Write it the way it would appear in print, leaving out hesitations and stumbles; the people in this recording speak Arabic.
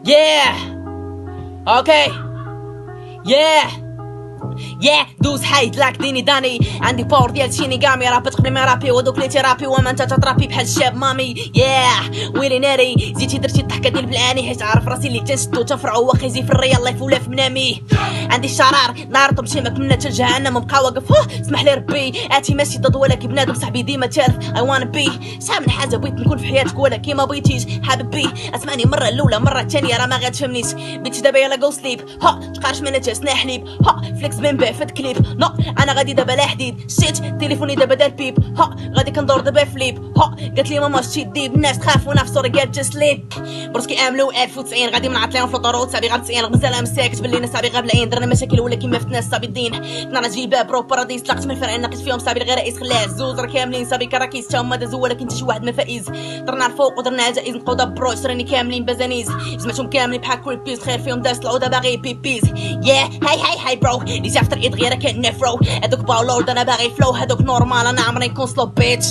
Yeah. Okay. Yeah. دوز حيد لاك ديني داني عندي باور ديال شينيغامي راب تقبلي رابي ودوك لي تيرابي وما انت ترابي بحال الشاب مامي ويلي ناري زيتي درتي الضحكه ديال بلاني حيت عارف راسي اللي تنشدو تنفرعو واخا يزي في الريال الله يفولا في منامي عندي الشرار نار تمشي ما كنا حتى لجهنم وبقى واقف اسمح لي ربي اتي ماشي ضد ولكن بنادم صاحبي ديما تعرف اي وانا بي شحال من حاجه بغيت نكون في حياتك ولكن ما بغيتيش حابب بي اسمعني مره الاولى مره الثانيه راه ما غاتفهمنيش بيتي دابا يلا جو سليب تقارش من تسنا حليب فليكس بين بيع فد كليب انا غادي دابا لا حديد شيت تليفوني دابا دار بيب غادي كندور دابا فليب قالت لي ماما شتي ديب الناس تخاف وانا في سوري قالت جست ليب برسكي عاملو 1090 غادي منعط ليهم في الطرود صافي غير 90 غزاله مساكت باللي ناس صافي غير بلاين درنا مشاكل ولا كيما في الناس صافي الدين كنا راجلي باب برو باراديس طلقت من الفرع ناقص فيهم صافي غير رئيس خلاه زوز راه كاملين صافي كراكيس تا هما دازو ولكن حتى شي واحد ما فايز درنا الفوق ودرنا جائز نقودا بروش راني كاملين بازانيز جمعتهم كاملين بحال كل بيس خير فيهم داس العوده باغي بيبيز هاي برو اللي جا في طريق غير كان نفرو هذوك باولورد انا باغي فلو هذوك نورمال انا عمري نكون سلو بيتش